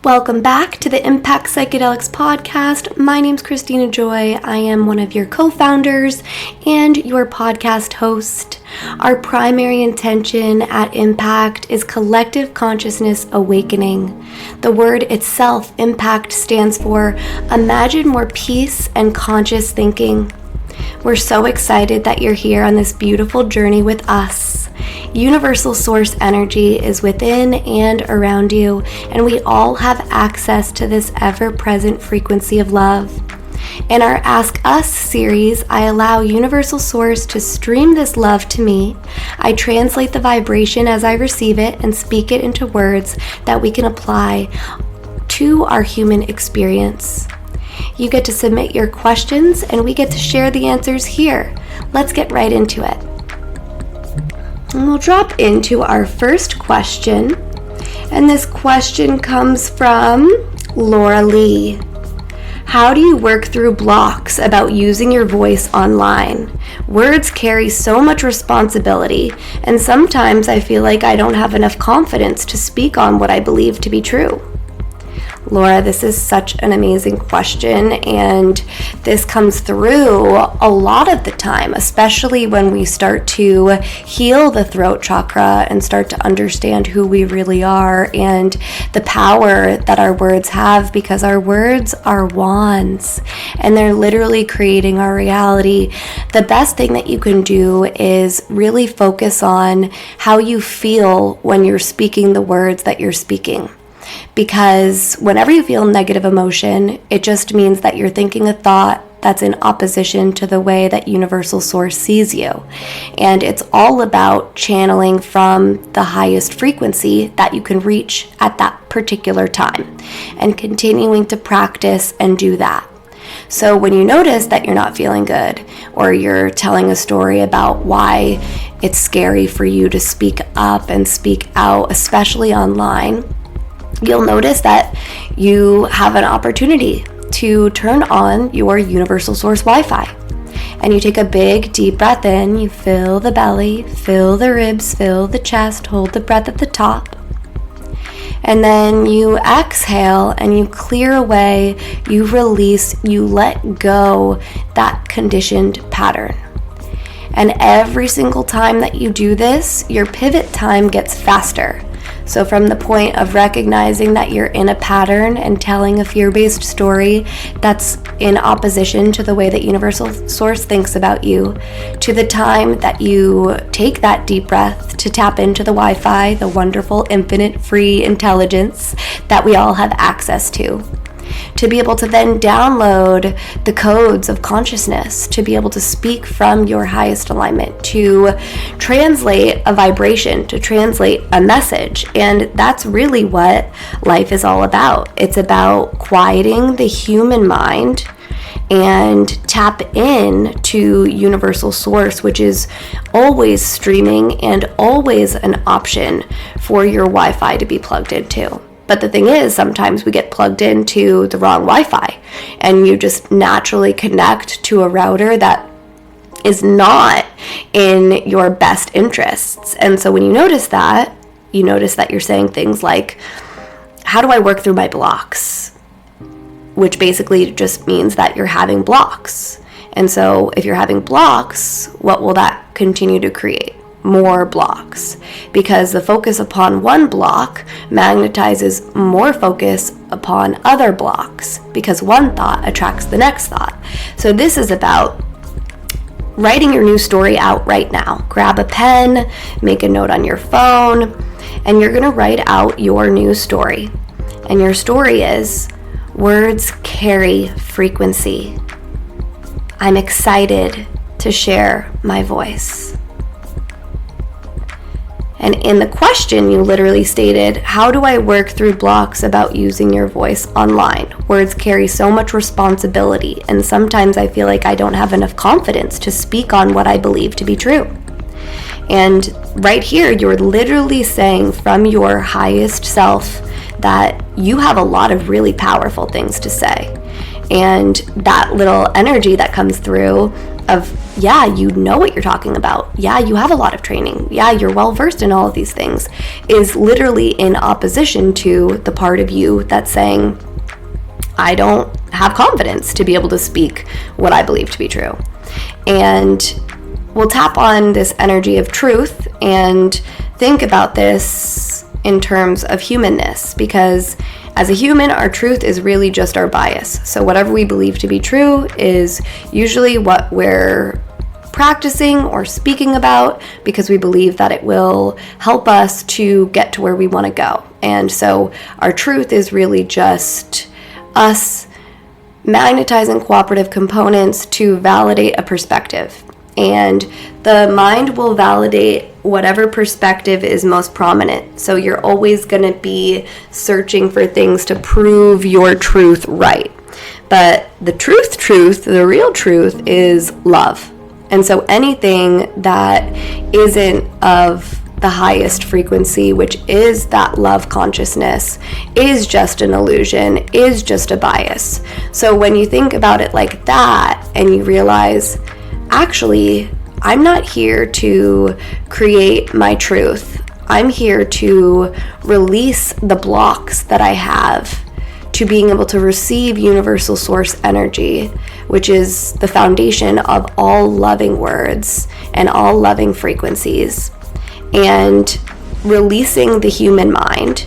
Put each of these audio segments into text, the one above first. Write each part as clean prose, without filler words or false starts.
Welcome back to the Impact Psychedelics podcast. My name's Christina Joy. I am one of your co-founders and your podcast host. Our primary intention at Impact is collective consciousness awakening. The word itself, Impact, stands for Imagine More Peace and Conscious Thinking. We're so excited that you're here on this beautiful journey with us. Universal source energy is within and around you, and we all have access to this ever-present frequency of love. In our Ask Us series, I allow Universal Source to stream this love to me. I translate the vibration as I receive it and speak it into words that we can apply to our human experience. You get to submit your questions, and we get to share the answers here. Let's get right into it. And we'll drop into our first question, and this question comes from LauraLee. How do you work through blocks about using your voice online? Words carry so much responsibility, and sometimes I feel like I don't have enough confidence to speak on what I believe to be true. Laura, this is such an amazing question, and this comes through a lot of the time, especially when we start to heal the throat chakra and start to understand who we really are and the power that our words have, because our words are wands and they're literally creating our reality. The best thing that you can do is really focus on how you feel when you're speaking the words that you're speaking. Because whenever you feel negative emotion, it just means that you're thinking a thought that's in opposition to the way that Universal Source sees you. And it's all about channeling from the highest frequency that you can reach at that particular time and continuing to practice and do that. So when you notice that you're not feeling good, or you're telling a story about why it's scary for you to speak up and speak out, especially online, you'll notice that you have an opportunity to turn on your Universal Source Wi-Fi. And you take a big, deep breath in, you fill the belly, fill the ribs, fill the chest, hold the breath at the top. And then you exhale and you clear away, you release, you let go that conditioned pattern. And every single time that you do this, your pivot time gets faster. So from the point of recognizing that you're in a pattern and telling a fear-based story that's in opposition to the way that Universal Source thinks about you, to the time that you take that deep breath to tap into the Wi-Fi, the wonderful, infinite, free intelligence that we all have access to be able to then download the codes of consciousness, to be able to speak from your highest alignment, to translate a vibration, to translate a message. And that's really what life is all about. It's about quieting the human mind and tap in to Universal Source, which is always streaming and always an option for your Wi-Fi to be plugged into. But the thing is, sometimes we get plugged into the wrong Wi-Fi, and you just naturally connect to a router that is not in your best interests. And so when you notice that you're saying things like, how do I work through my blocks? Which basically just means that you're having blocks. And so if you're having blocks, what will that continue to create? More blocks, because the focus upon one block magnetizes more focus upon other blocks, because one thought attracts the next thought. So this is about writing your new story out right now. Grab a pen, make a note on your phone, and you're going to write out your new story. And your story is, words carry frequency. I'm excited to share my voice. And in the question, you literally stated, how do I work through blocks about using your voice online? Words carry so much responsibility, and sometimes I feel like I don't have enough confidence to speak on what I believe to be true. And right here, you're literally saying from your highest self that you have a lot of really powerful things to say. And that little energy that comes through yeah, you know what you're talking about. Yeah, you have a lot of training. Yeah, you're well versed in all of these things, is literally in opposition to the part of you that's saying, I don't have confidence to be able to speak what I believe to be true. And we'll tap on this energy of truth and think about this in terms of humanness, because as a human, our truth is really just our bias. So whatever we believe to be true is usually what we're practicing or speaking about because we believe that it will help us to get to where we want to go. And so our truth is really just us magnetizing cooperative components to validate a perspective. And the mind will validate whatever perspective is most prominent. So you're always going to be searching for things to prove your truth right. But the truth, the real truth is love. And so anything that isn't of the highest frequency, which is that love consciousness, is just an illusion, is just a bias. So when you think about it like that and you realize, actually, I'm not here to create my truth. I'm here to release the blocks that I have to being able to receive universal source energy, which is the foundation of all loving words and all loving frequencies, and releasing the human mind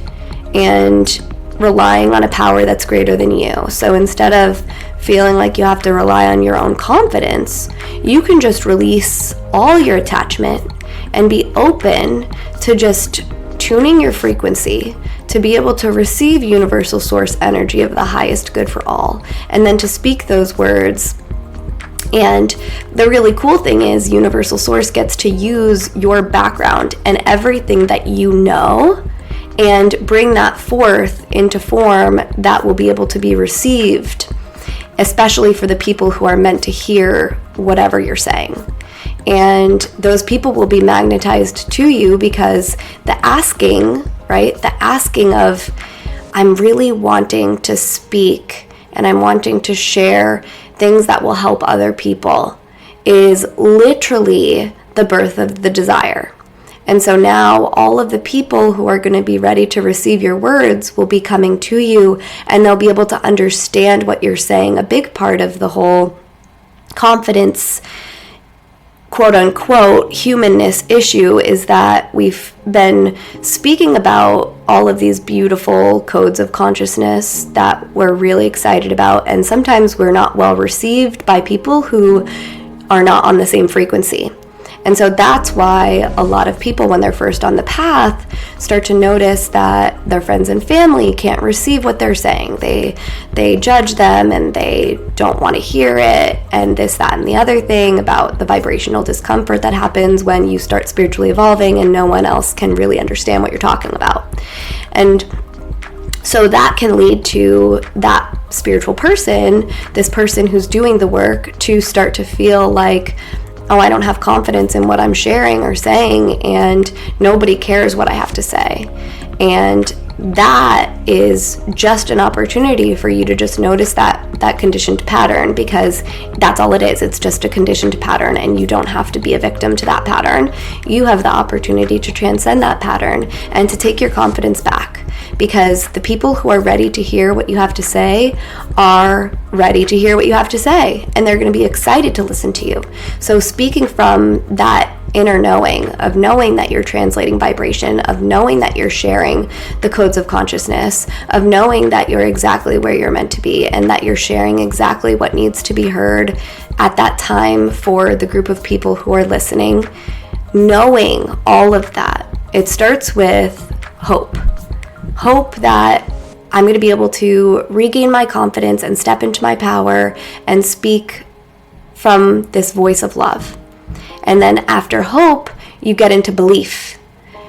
and relying on a power that's greater than you. So instead of feeling like you have to rely on your own confidence, you can just release all your attachment and be open to just tuning your frequency to be able to receive universal source energy of the highest good for all, and then to speak those words. And the really cool thing is universal source gets to use your background and everything that you know and bring that forth into form that will be able to be received, especially for the people who are meant to hear whatever you're saying. And those people will be magnetized to you because the asking, right? The asking of, I'm really wanting to speak and I'm wanting to share things that will help other people, is literally the birth of the desire. And so now all of the people who are going to be ready to receive your words will be coming to you, and they'll be able to understand what you're saying. A big part of the whole confidence, quote unquote, humanness issue is that we've been speaking about all of these beautiful codes of consciousness that we're really excited about, and sometimes we're not well received by people who are not on the same frequency. And so that's why a lot of people, when they're first on the path, start to notice that their friends and family can't receive what they're saying. They judge them and they don't want to hear it, and this, that, and the other thing about the vibrational discomfort that happens when you start spiritually evolving and no one else can really understand what you're talking about. And so that can lead to that spiritual person, this person who's doing the work, to start to feel like, oh, I don't have confidence in what I'm sharing or saying, and nobody cares what I have to say. And that is just an opportunity for you to just notice that conditioned pattern, because that's all it is. It's just a conditioned pattern, and you don't have to be a victim to that pattern. You have the opportunity to transcend that pattern and to take your confidence back, because the people who are ready to hear what you have to say are ready to hear what you have to say, and they're going to be excited to listen to you. So speaking from that inner knowing, of knowing that you're translating vibration, of knowing that you're sharing the codes of consciousness, of knowing that you're exactly where you're meant to be, and that you're sharing exactly what needs to be heard at that time for the group of people who are listening, knowing all of that, it starts with hope. Hope that I'm going to be able to regain my confidence and step into my power and speak from this voice of love. And then after hope, you get into belief.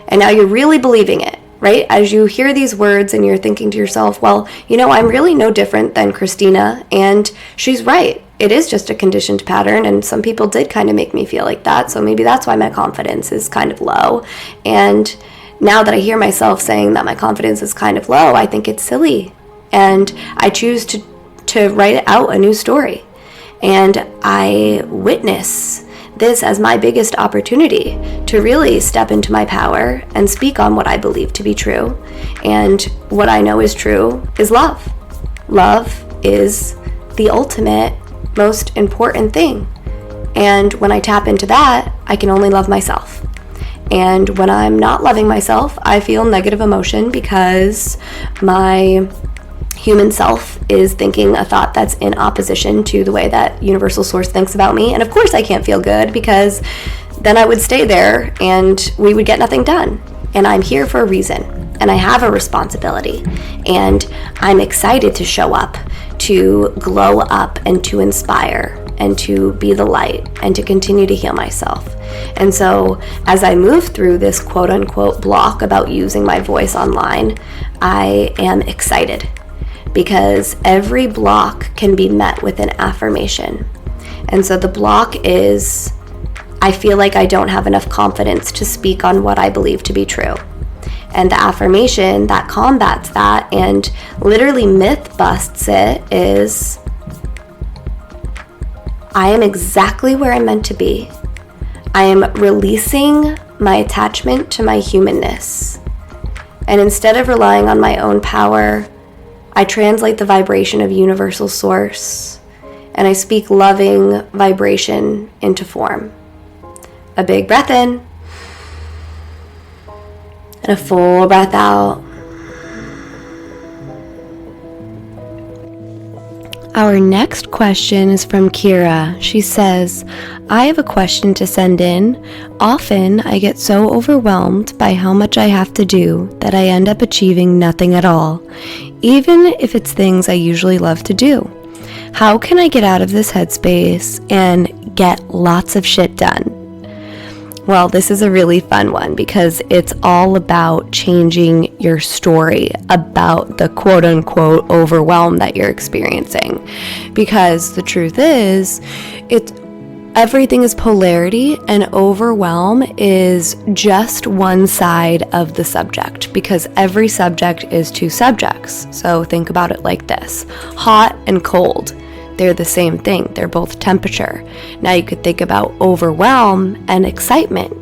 And now you're really believing it, right? As you hear these words and you're thinking to yourself, well, I'm really no different than Christina, and she's right. It is just a conditioned pattern, and some people did kind of make me feel like that, so maybe that's why my confidence is kind of low. And now that I hear myself saying that my confidence is kind of low, I think it's silly. And I choose to write out a new story. And I witness this as my biggest opportunity to really step into my power and speak on what I believe to be true. And what I know is true is love. Love is the ultimate, most important thing. And when I tap into that, I can only love myself. And when I'm not loving myself, I feel negative emotion because my human self is thinking a thought that's in opposition to the way that universal source thinks about me. And of course I can't feel good, because then I would stay there and we would get nothing done. And I'm here for a reason, and I have a responsibility, and I'm excited to show up, to glow up, and to inspire, and to be the light, and to continue to heal myself. And so as I move through this quote unquote block about using my voice online, I am excited, because every block can be met with an affirmation. And so the block is, I feel like I don't have enough confidence to speak on what I believe to be true. And the affirmation that combats that and literally myth busts it is, I am exactly where I'm meant to be. I am releasing my attachment to my humanness. And instead of relying on my own power, I translate the vibration of universal source, and I speak loving vibration into form. A big breath in, and a full breath out. Our next question is from Kirra. She says, I have a question to send in. Often I get so overwhelmed by how much I have to do that I end up achieving nothing at all, even if it's things I usually love to do. How can I get out of this headspace and get lots of shit done? Well, this is a really fun one, because it's all about changing your story about the quote-unquote overwhelm that you're experiencing. Because the truth is, everything is polarity, and overwhelm is just one side of the subject, because every subject is two subjects. So think about it like this: hot and cold. They're the same thing. They're both temperature. Now you could think about overwhelm and excitement.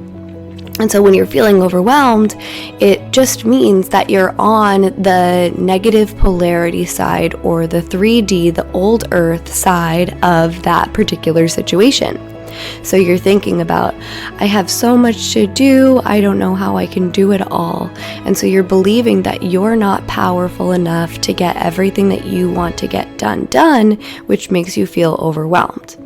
And so when you're feeling overwhelmed, it just means that you're on the negative polarity side, or the 3D, the old earth side of that particular situation. So you're thinking about, I have so much to do, I don't know how I can do it all. And so you're believing that you're not powerful enough to get everything that you want to get done, which makes you feel overwhelmed.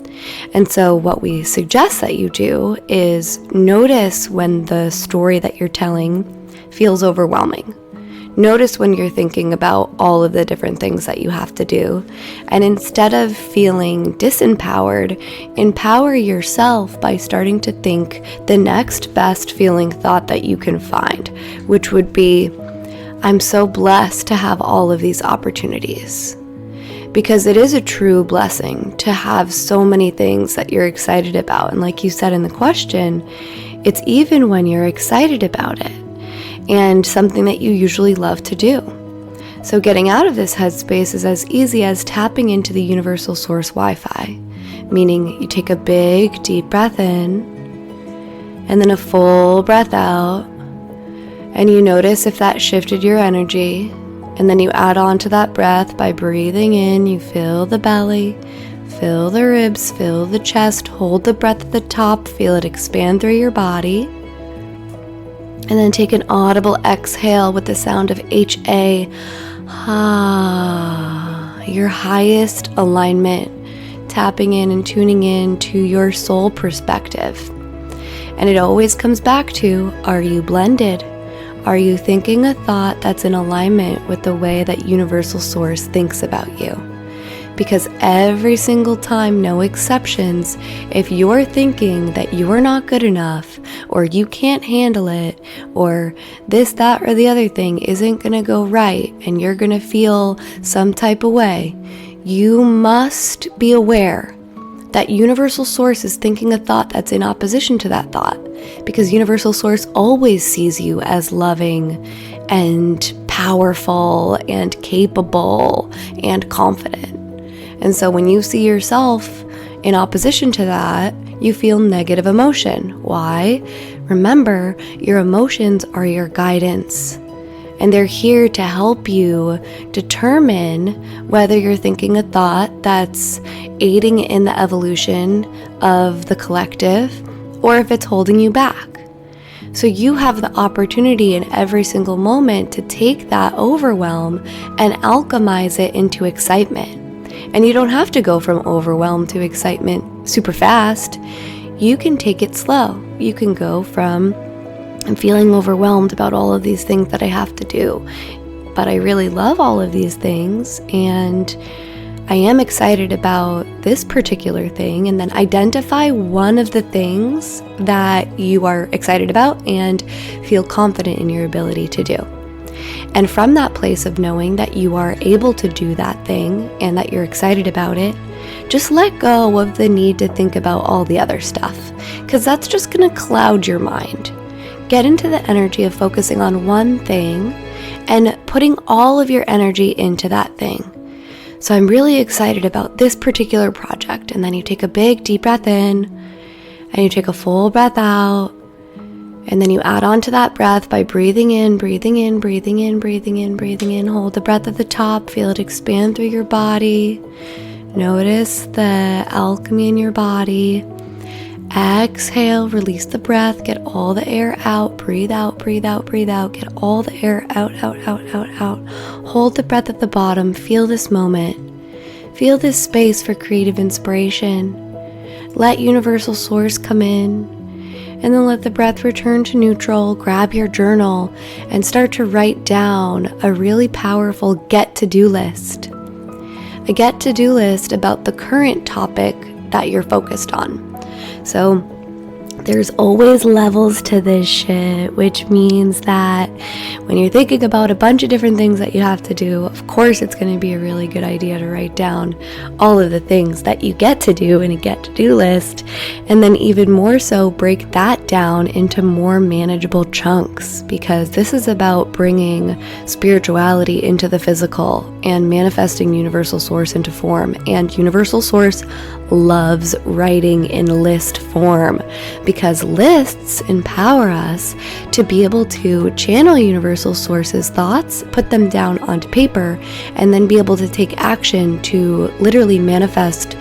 And so what we suggest that you do is notice when the story that you're telling feels overwhelming. Notice when you're thinking about all of the different things that you have to do. And instead of feeling disempowered, empower yourself by starting to think the next best feeling thought that you can find, which would be, I'm so blessed to have all of these opportunities. Because it is a true blessing to have so many things that you're excited about. And like you said in the question, it's even when you're excited about it and something that you usually love to do. So getting out of this headspace is as easy as tapping into the universal source Wi-Fi, meaning you take a big deep breath in and then a full breath out, and you notice if that shifted your energy. And then you add on to that breath by breathing in. You fill the belly, fill the ribs, fill the chest, hold the breath at the top, feel it expand through your body. And then take an audible exhale with the sound of HA. Your highest alignment, tapping in and tuning in to your soul perspective. And it always comes back to, are you blended? Are you thinking a thought that's in alignment with the way that Universal Source thinks about you? Because every single time, no exceptions, if you're thinking that you're not good enough, or you can't handle it, or this, that, or the other thing isn't going to go right, and you're going to feel some type of way, you must be aware that Universal Source is thinking a thought that's in opposition to that thought, because Universal Source always sees you as loving and powerful and capable and confident. And so when you see yourself In opposition to that, you feel negative emotion. Why? Remember, your emotions are your guidance, and they're here to help you determine whether you're thinking a thought that's aiding in the evolution of the collective or if it's holding you back. So you have the opportunity in every single moment to take that overwhelm and alchemize it into excitement. And you don't have to go from overwhelm to excitement super fast. You can take it slow. You can go from, I'm feeling overwhelmed about all of these things that I have to do, but I really love all of these things, and I am excited about this particular thing. And then identify one of the things that you are excited about and feel confident in your ability to do. And from that place of knowing that you are able to do that thing and that you're excited about it, just let go of the need to think about all the other stuff, because that's just going to cloud your mind. Get into the energy of focusing on one thing and putting all of your energy into that thing. So I'm really excited about this particular project. And then you take a big deep breath in and you take a full breath out. And then you add on to that breath by breathing in, breathing in, breathing in, breathing in, breathing in. Hold the breath at the top, feel it expand through your body. Notice the alchemy in your body. Exhale, release the breath, get all the air out, breathe out, breathe out, breathe out, get all the air out, out, out, out, out. Hold the breath at the bottom, feel this moment. Feel this space for creative inspiration. Let Universal Source come in, and then let the breath return to neutral. Grab your journal and start to write down a really powerful get-to-do list. A get-to-do list about the current topic that you're focused on. So there's always levels to this shit, which means that when you're thinking about a bunch of different things that you have to do, of course it's going to be a really good idea to write down all of the things that you get to do in a get-to-do list, and then even more so break that down into more manageable chunks, because this is about bringing spirituality into the physical and manifesting Universal Source into form. And Universal Source loves writing in list form, because lists empower us to be able to channel Universal Source's thoughts, put them down onto paper, and then be able to take action to literally manifest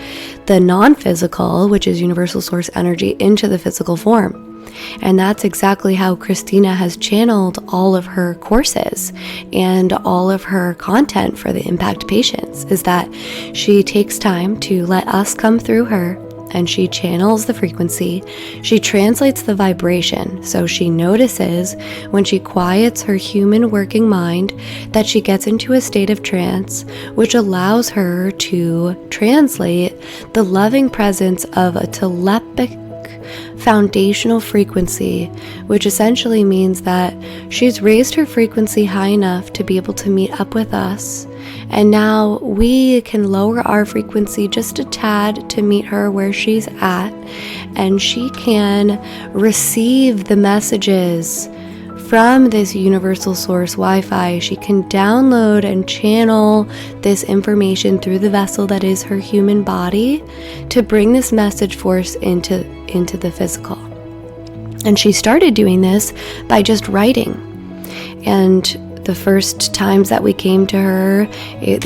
the non-physical, which is Universal Source energy, into the physical form. And that's exactly how Christina has channeled all of her courses and all of her content for the Impact Patients, is that she takes time to let us come through her, and she channels the frequency. She translates the vibration. So she notices when she quiets her human working mind that she gets into a state of trance, which allows her to translate the loving presence of a telepathic foundational frequency, which essentially means that she's raised her frequency high enough to be able to meet up with us. And now we can lower our frequency just a tad to meet her where she's at, and she can receive the messages from this Universal Source Wi-Fi. She can download and channel this information through the vessel that is her human body to bring this message force into the physical. And she started doing this by just writing. And the first times that we came to her,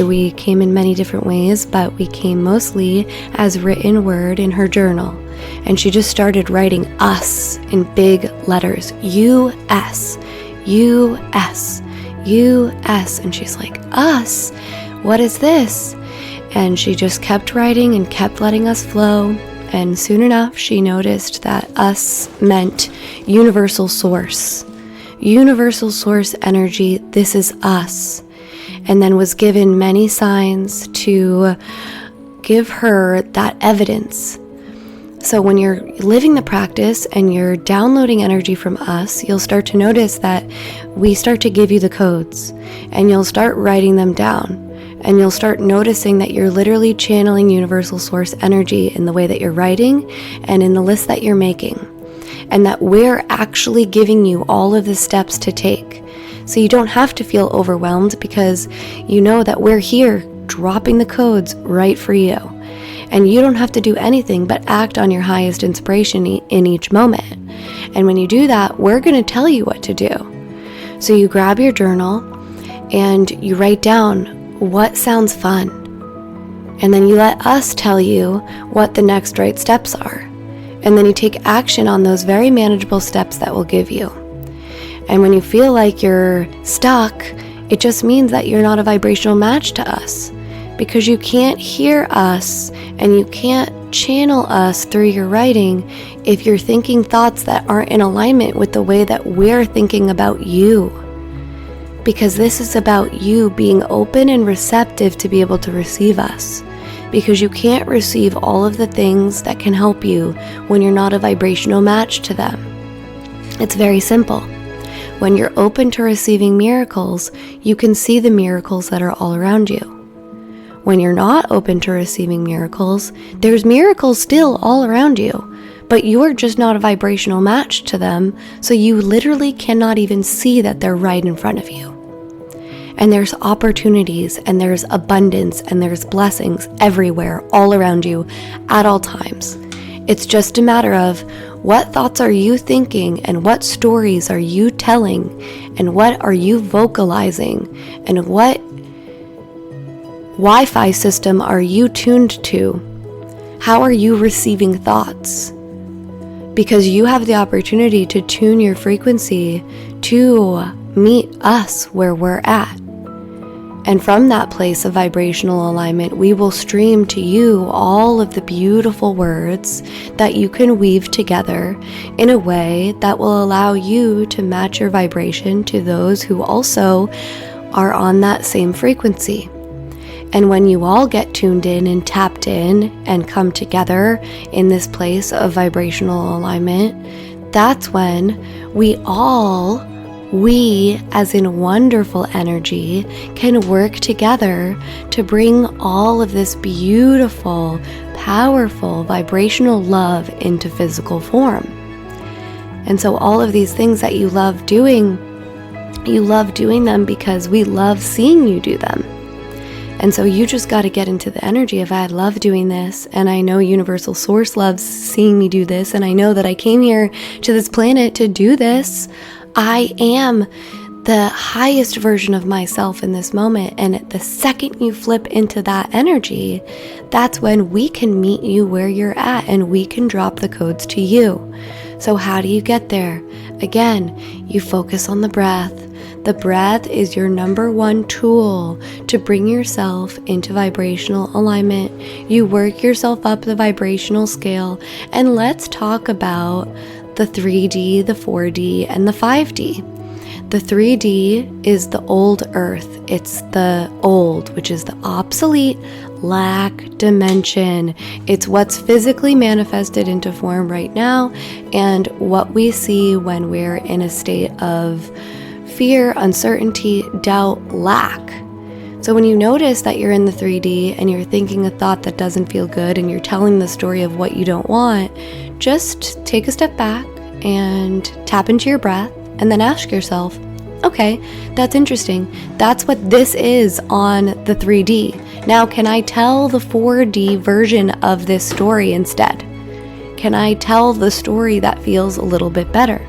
we came in many different ways, but we came mostly as written word in her journal. And she just started writing us in big letters, U.S., U.S., U.S. And she's like, us? What is this? And she just kept writing and kept letting us flow. And soon enough, she noticed that us meant Universal Source. Universal Source energy, this is us. And then was given many signs to give her that evidence. So when you're living the practice and you're downloading energy from us, you'll start to notice that we start to give you the codes, and you'll start writing them down. And you'll start noticing that you're literally channeling Universal Source energy in the way that you're writing and in the list that you're making. And that we're actually giving you all of the steps to take. So you don't have to feel overwhelmed, because you know that we're here dropping the codes right for you. And you don't have to do anything but act on your highest inspiration in each moment. And when you do that, we're going to tell you what to do. So you grab your journal and you write down what sounds fun. And then you let us tell you what the next right steps are. And then you take action on those very manageable steps that we'll give you. And when you feel like you're stuck, it just means that you're not a vibrational match to us, because you can't hear us and you can't channel us through your writing if you're thinking thoughts that aren't in alignment with the way that we're thinking about you. Because this is about you being open and receptive to be able to receive us. Because you can't receive all of the things that can help you when you're not a vibrational match to them. It's very simple. When you're open to receiving miracles, you can see the miracles that are all around you. When you're not open to receiving miracles, there's miracles still all around you, but you're just not a vibrational match to them, so you literally cannot even see that they're right in front of you. And there's opportunities, and there's abundance, and there's blessings everywhere, all around you, at all times. It's just a matter of what thoughts are you thinking, and what stories are you telling, and what are you vocalizing, and what Wi-Fi system are you tuned to? How are you receiving thoughts? Because you have the opportunity to tune your frequency to meet us where we're at. And from that place of vibrational alignment, we will stream to you all of the beautiful words that you can weave together in a way that will allow you to match your vibration to those who also are on that same frequency. And when you all get tuned in and tapped in and come together in this place of vibrational alignment, that's when we as in wonderful energy, can work together to bring all of this beautiful, powerful, vibrational love into physical form. And so all of these things that you love doing them because we love seeing you do them. And so you just got to get into the energy of, I love doing this, and I know Universal Source loves seeing me do this, and I know that I came here to this planet to do this. I am the highest version of myself in this moment, and the second you flip into that energy, that's when we can meet you where you're at, and we can drop the codes to you. So how do you get there? Again, you focus on the breath. The breath is your number one tool to bring yourself into vibrational alignment. You work yourself up the vibrational scale, and let's talk about the 3D, the 4D, and the 5D. The 3D is the old earth. It's the old, which is the obsolete, lack dimension. It's what's physically manifested into form right now, and what we see when we're in a state of fear, uncertainty, doubt, lack. So when you notice that you're in the 3D and you're thinking a thought that doesn't feel good and you're telling the story of what you don't want, just take a step back and tap into your breath and then ask yourself, okay, that's interesting. That's what this is on the 3D. Now, can I tell the 4D version of this story instead? Can I tell the story that feels a little bit better?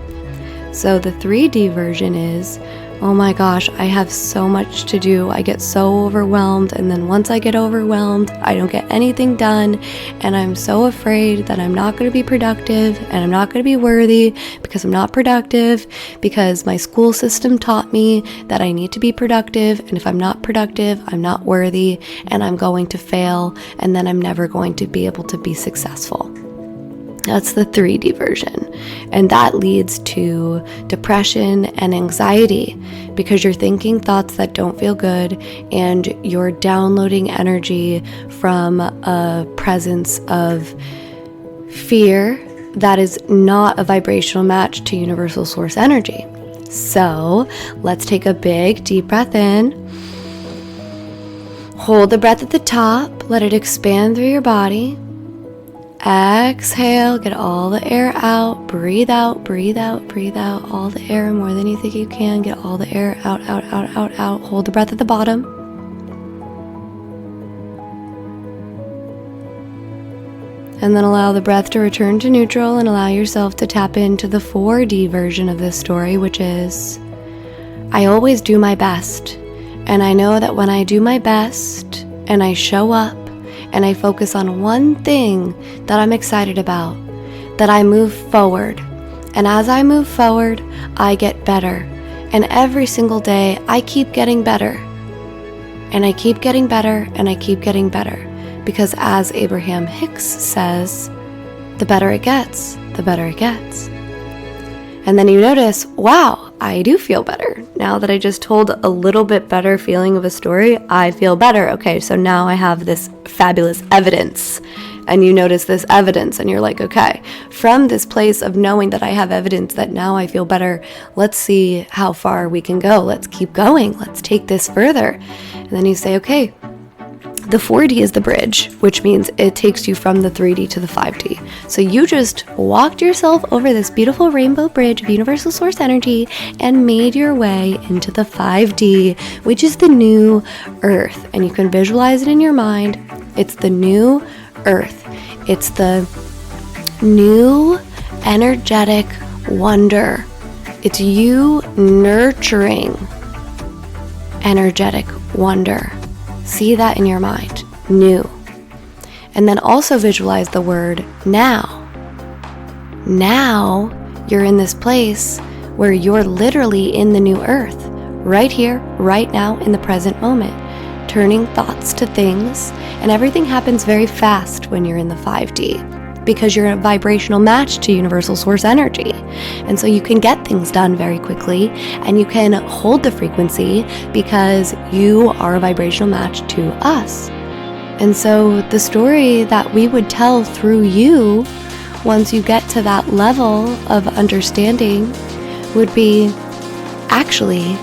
So the 3D version is, oh my gosh, I have so much to do. I get so overwhelmed, and then once I get overwhelmed, I don't get anything done, and I'm so afraid that I'm not going to be productive, and I'm not going to be worthy because I'm not productive, because my school system taught me that I need to be productive, and if I'm not productive, I'm not worthy, and I'm going to fail, and then I'm never going to be able to be successful. That's the 3D version. And that leads to depression and anxiety because you're thinking thoughts that don't feel good and you're downloading energy from a presence of fear that is not a vibrational match to Universal Source energy. So let's take a big deep breath in. Hold the breath at the top. Let it expand through your body. Exhale, get all the air out, breathe out, breathe out, breathe out, all the air more than you think you can, get all the air out, out, out, out, out. Hold the breath at the bottom. And then allow the breath to return to neutral and allow yourself to tap into the 4D version of this story, which is, I always do my best. And I know that when I do my best and I show up and I focus on one thing that I'm excited about, that I move forward. And as I move forward, I get better. And every single day, I keep getting better. And I keep getting better, and I keep getting better. Because as Abraham Hicks says, the better it gets, the better it gets. And then you notice, wow, I do feel better. Now that I just told a little bit better feeling of a story, I feel better. Okay, so now I have this fabulous evidence. And you notice this evidence and you're like, okay, from this place of knowing that I have evidence that now I feel better, let's see how far we can go. Let's keep going. Let's take this further. And then you say, okay, the 4D is the bridge, which means it takes you from the 3D to the 5D. So you just walked yourself over this beautiful rainbow bridge of universal source energy and made your way into the 5D, which is the new earth. And you can visualize it in your mind. It's the new earth. It's the new energetic wonder. It's you nurturing energetic wonder. See that in your mind. New. And then also visualize the word now. Now you're in this place where you're literally in the new earth. Right here, right now, in the present moment. Turning thoughts to things, and everything happens very fast when you're in the 5D because you're a vibrational match to universal source energy. And so you can get things done very quickly, and you can hold the frequency because you are a vibrational match to us. And so the story that we would tell through you once you get to that level of understanding would be, actually,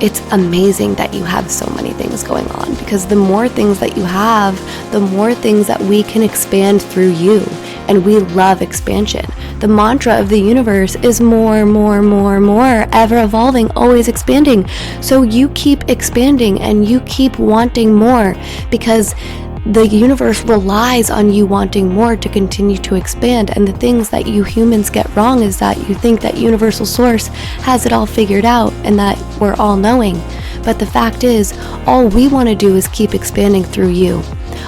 it's amazing that you have so many things going on, because the more things that you have, the more things that we can expand through you. And we love expansion. The mantra of the universe is more, more, more, more, ever evolving, always expanding. So you keep expanding and you keep wanting more, because the universe relies on you wanting more to continue to expand. And the things that you humans get wrong is that you think that universal source has it all figured out and that we're all knowing. But the fact is, all we want to do is keep expanding through you.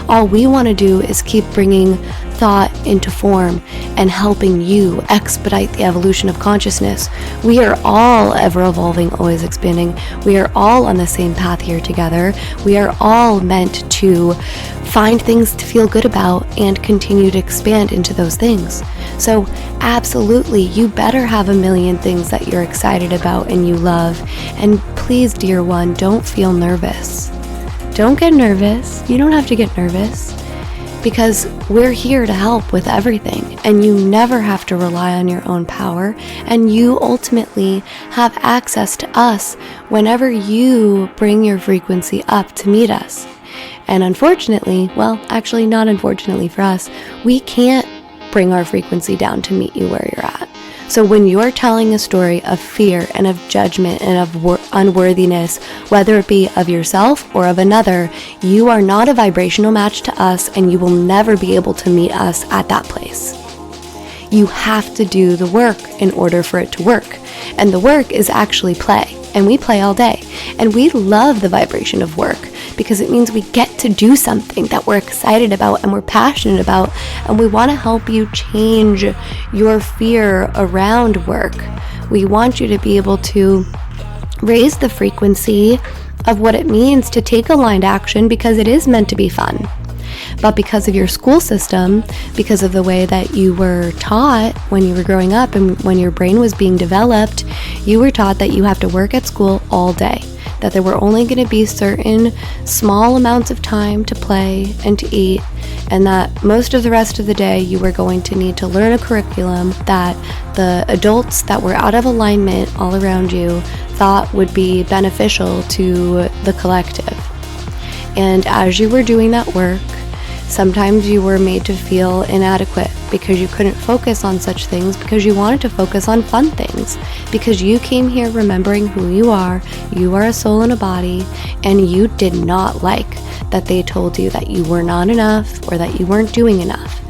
All we want to do is keep bringing thought into form and helping you expedite the evolution of consciousness. We are all ever evolving, always expanding. We are all on the same path here together. We are all meant to find things to feel good about and continue to expand into those things. So absolutely, you better have a million things that you're excited about and you love. And please, dear one, don't feel nervous. Don't get nervous. You don't have to get nervous, because we're here to help with everything, and you never have to rely on your own power, and you ultimately have access to us whenever you bring your frequency up to meet us. And unfortunately, well, actually not unfortunately for us, we can't bring our frequency down to meet you where you're at. So when you're telling a story of fear and of judgment and of unworthiness, whether it be of yourself or of another, you are not a vibrational match to us, and you will never be able to meet us at that place. You have to do the work in order for it to work. And the work is actually play. And we play all day. And we love the vibration of work, because it means we get to do something that we're excited about and we're passionate about, and we want to help you change your fear around work. We want you to be able to raise the frequency of what it means to take aligned action, because it is meant to be fun. But because of your school system, because of the way that you were taught when you were growing up and when your brain was being developed, you were taught that you have to work at school all day, that there were only going to be certain small amounts of time to play and to eat, and that most of the rest of the day you were going to need to learn a curriculum that the adults that were out of alignment all around you thought would be beneficial to the collective. And as you were doing that work, sometimes you were made to feel inadequate because you couldn't focus on such things, because you wanted to focus on fun things, because you came here remembering who you are a soul in a body, and you did not like that they told you that you were not enough or that you weren't doing enough.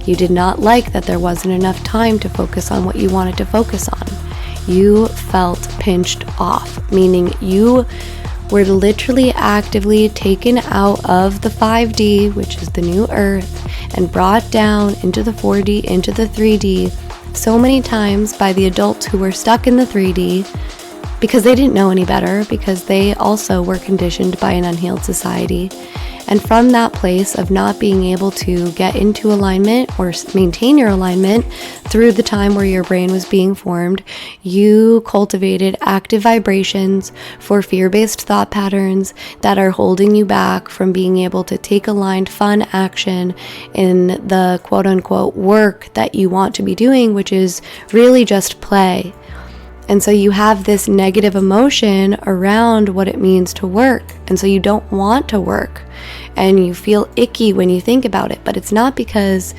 You did not like that there wasn't enough time to focus on what you wanted to focus on. You felt pinched off, meaning you were literally actively taken out of the 5D, which is the new earth, and brought down into the 4D, into the 3D, so many times by the adults who were stuck in the 3D because they didn't know any better, because they also were conditioned by an unhealed society. And from that place of not being able to get into alignment or maintain your alignment through the time where your brain was being formed, you cultivated active vibrations for fear-based thought patterns that are holding you back from being able to take aligned, fun action in the quote-unquote work that you want to be doing, which is really just play. And so you have this negative emotion around what it means to work. And so you don't want to work. And you feel icky when you think about it. But it's not because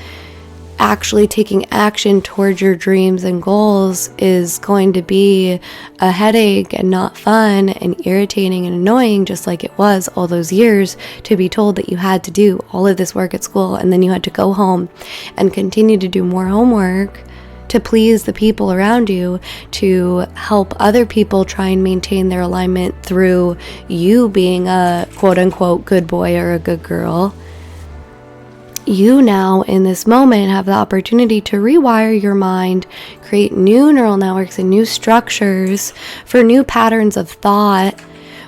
actually taking action towards your dreams and goals is going to be a headache and not fun and irritating and annoying, just like it was all those years to be told that you had to do all of this work at school and then you had to go home and continue to do more homework to please the people around you, to help other people try and maintain their alignment through you being a quote-unquote good boy or a good girl. You now, in this moment, have the opportunity to rewire your mind, create new neural networks and new structures for new patterns of thought,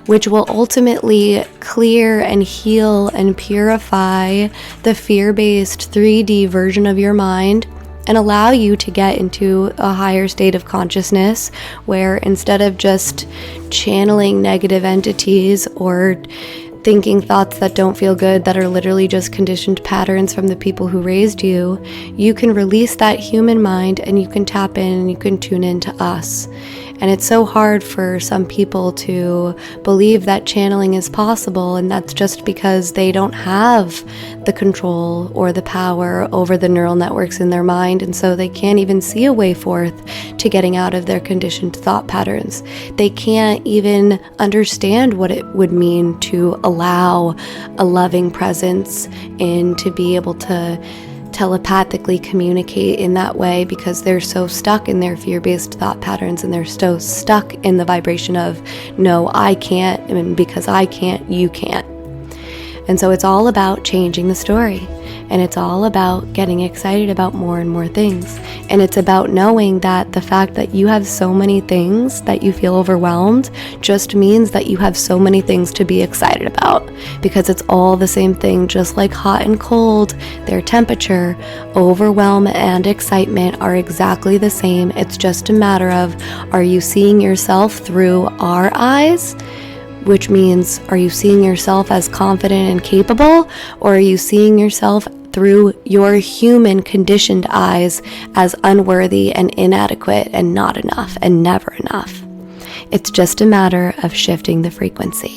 which will ultimately clear and heal and purify the fear-based 3D version of your mind, and allow you to get into a higher state of consciousness where instead of just channeling negative entities or thinking thoughts that don't feel good, that are literally just conditioned patterns from the people who raised you, you can release that human mind and you can tap in and you can tune into us. And it's so hard for some people to believe that channeling is possible, and that's just because they don't have the control or the power over the neural networks in their mind, and so they can't even see a way forth to getting out of their conditioned thought patterns. They can't even understand what it would mean to allow a loving presence and to be able to telepathically communicate in that way, because they're so stuck in their fear-based thought patterns and they're so stuck in the vibration of no, I can't, and because I can't, you can't. And so it's all about changing the story, and it's all about getting excited about more and more things, and it's about knowing that the fact that you have so many things that you feel overwhelmed just means that you have so many things to be excited about, because it's all the same thing. Just like hot and cold, their temperature, overwhelm and excitement are exactly the same. It's just a matter of, are you seeing yourself through our eyes? Which means, are you seeing yourself as confident and capable, or are you seeing yourself through your human conditioned eyes as unworthy and inadequate and not enough and never enough? It's just a matter of shifting the frequency.